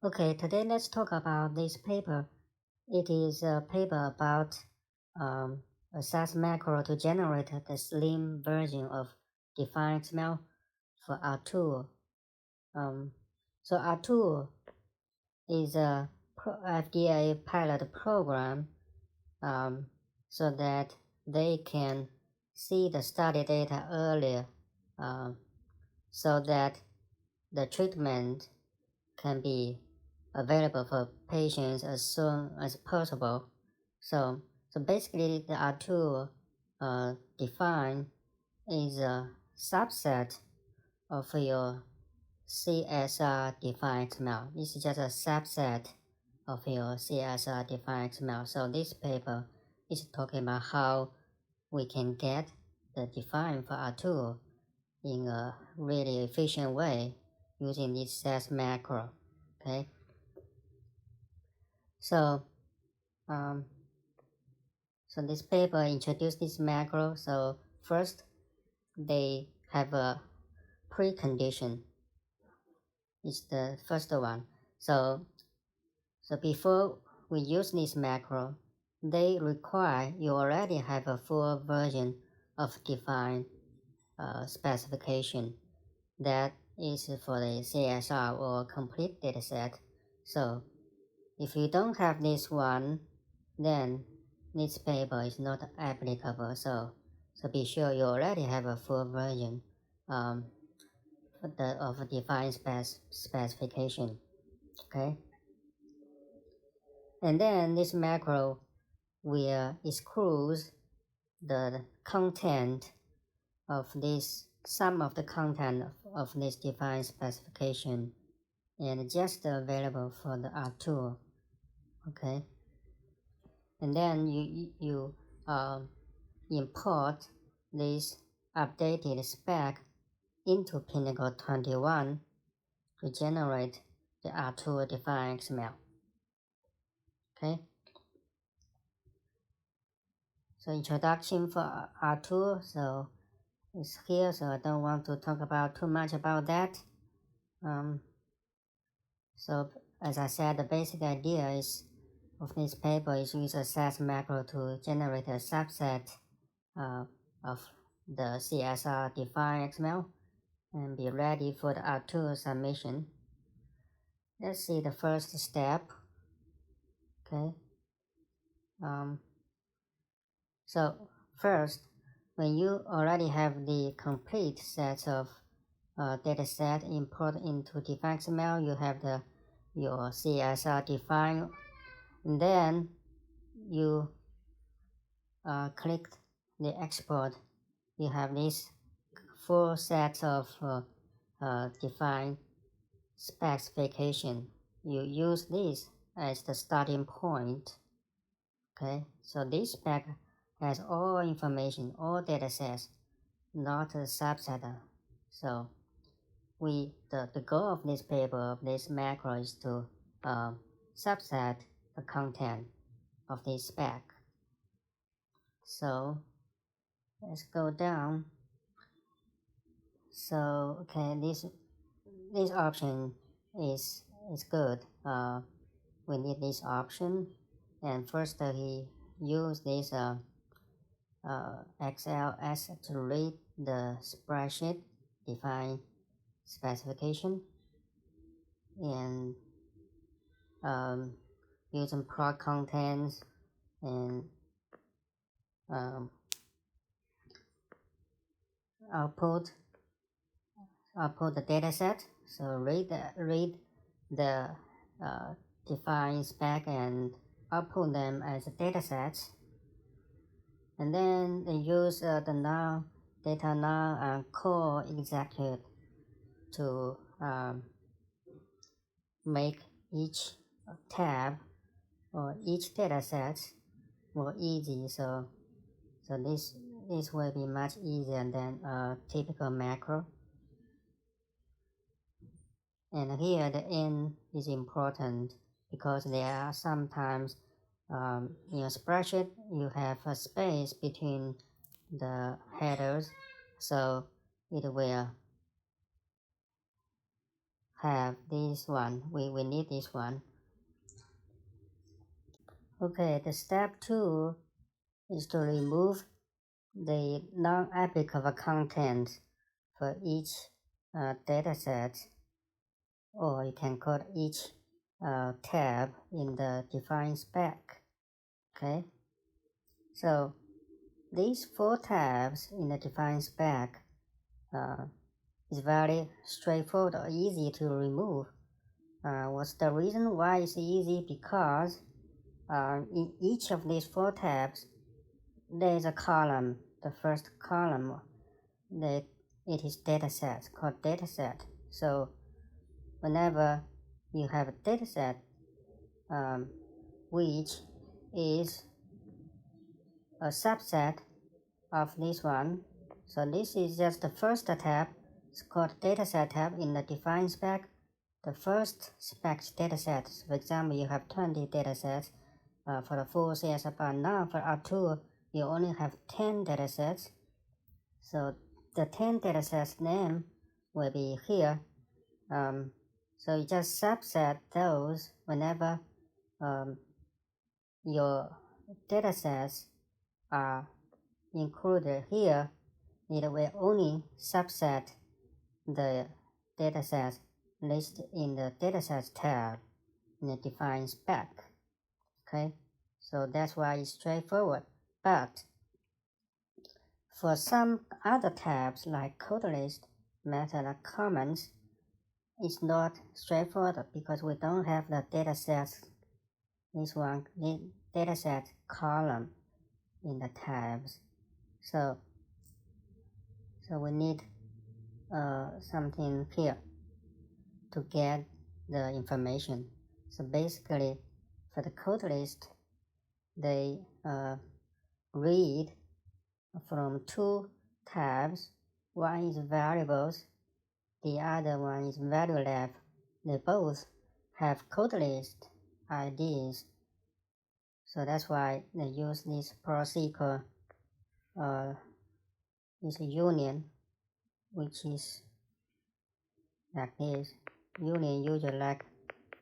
Okay, today let's talk about this paper. It is a paper about a SAS macro to generate the slim version of Define.xml for RTOR. So RTOR is a FDA pilot program so that they can see the study data earlier so that the treatment can be available for patients as soon as possible. So basically the RTOR define is a subset of your CSR define XML. This is just a subset of your CSR define XML. So this paper is talking about how we can get the define for RTOR in a really efficient way using this SAS macro. Okay. So um, this paper introduced this macro. So first they have a precondition. It's the first one. So before we use this macro, they require you already have a full version of define specification that is for the CSR or complete dataset. So if you don't have this one, then this paper is not applicable. So be sure you already have a full version of define specification. Okay, and then this macro will exclude the content of this, some of the content of this define specification, and just available for the RTOR. Okay, and then you import this updated spec into Pinnacle 21 to generate the RTOR define XML. Okay. So introduction for RTOR. So it's here. So I don't want to talk about too much about that. So as I said, the basic idea is of this paper is use a SAS macro to generate a subset of the CSR define XML and be ready for the RTOR submission. Let's see the first step. Okay. So first, when you already have the complete set of dataset import into Define XML, you have your CSR define, and then you click the export. You have this full set of define specification. You use this as the starting point. Okay, so this spec has all information, all datasets, not a subset. So the goal of this paper, of this macro, is to subset the content of this spec. So let's go down. So okay, this option is good. We need this option, and first he used this XLS to read the spreadsheet define specification, and using prod contents and output the dataset. So read the define spec and output them as datasets, and then they use the now data now and core execute to make each tab or each dataset more easy. So this will be much easier than a typical macro. And here the N is important because there are sometimes in a spreadsheet you have a space between the headers, so it will have this one. We need this one. Okay, the step 2 is to remove the non-applicable content for each dataset, or you can call each tab in the Define spec. Okay, so these 4 tabs in the Define spec is very straightforward or easy to remove. What's the reason why it's easy? Because in each of these 4 tabs, there is a column. The first column, it is dataset, called dataset. So whenever you have a dataset which is a subset of this one, so this is just the first tab. It's called dataset tab in the Define spec. The first spec dataset. For example, you have 20 datasets. For the full CS, but now for RTOR, you only have 10 datasets. So the 10 datasets name will be here. So you just subset those whenever your datasets are included here. It will only subset the datasets listed in the datasets tab in the Define spec. Okay, so that's why it's straightforward. But for some other tabs like code list, method, or comments, it's not straightforward because we don't have the datasets. This one, the dataset column in the tabs. So we need something here to get the information. So basically, for the code list, they read from 2 tabs. One is variables, the other one is value lab. They both have code list IDs. So that's why they use this ProSQL this union, which is like this. Union usually like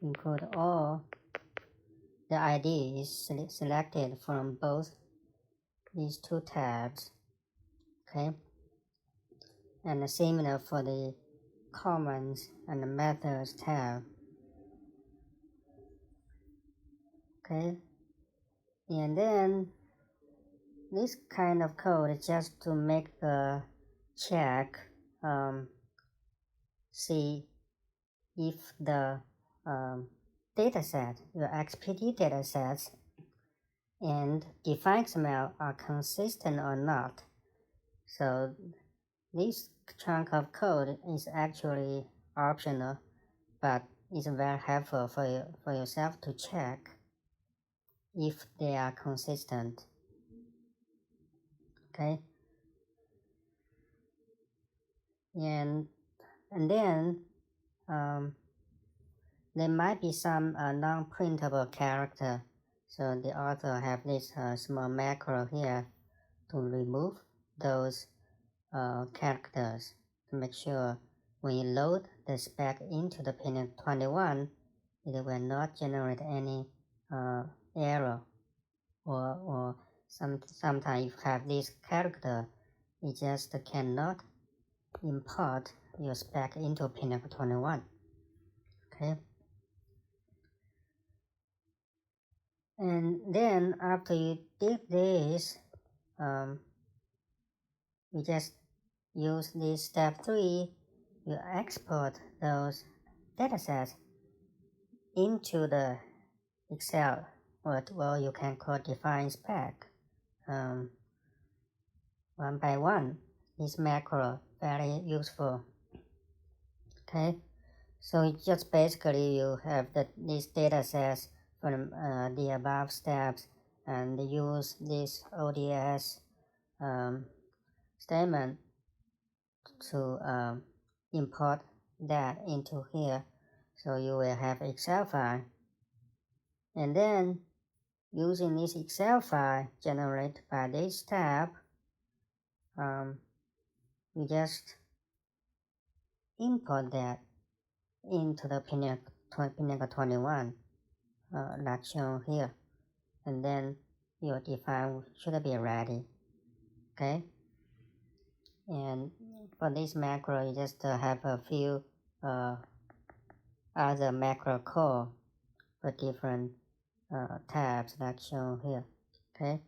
include all the ID is selected from both these 2 tabs. Okay, and similar for the comments and the methods tab. Okay, and then this kind of code is just to make a check, see if the dataset, your XPD datasets and Define.xml are consistent or not. So this chunk of code is actually optional, but it's very helpful for yourself to check if they are consistent. Okay, and then there might be some non-printable character. So the author have this small macro here to remove those characters to make sure when you load the spec into the pin 21, it will not generate any error, or sometimes you have this character, it just cannot import your spec into pin 21. Okay, and then after you did this, you just use this step 3. You export those datasets into the Excel, or you can call Define spec. One by one, this macro very useful. Okay, so just basically you have these datasets from the above steps, and use this ODS statement to import that into here. So you will have Excel file, and then using this Excel file generated by this tab, you just import that into the Pinnacle 21 like shown here, and then your define should be ready. Okay, and for this macro you just have a few other macro call for different tabs like shown here. Okay,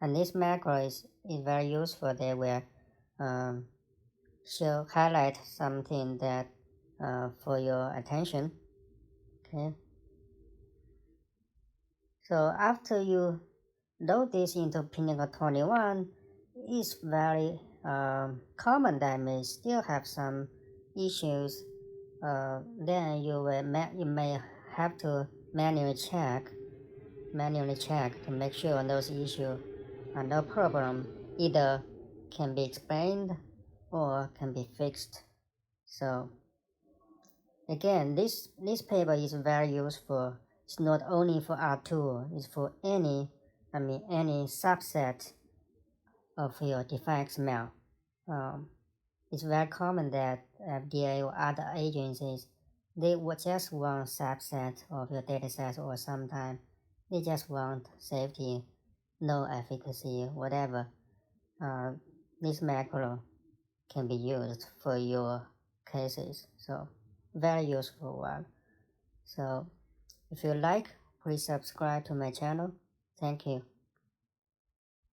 and this macro is very useful. They will highlight something that for your attention. Okay, so after you load this into Pinnacle 21, it's very common that may still have some issues. Then you may have to manually check to make sure those issues are no problem, either can be explained or can be fixed. So again, this paper is very useful. It's not only for RTOR, it's for any subset of your Define.xml. It's very common that FDA or other agencies, they would just want subset of your dataset, or sometimes they just want safety, no efficacy, whatever. This macro can be used for your cases. So very useful one. So if you like, please subscribe to my channel. Thank you.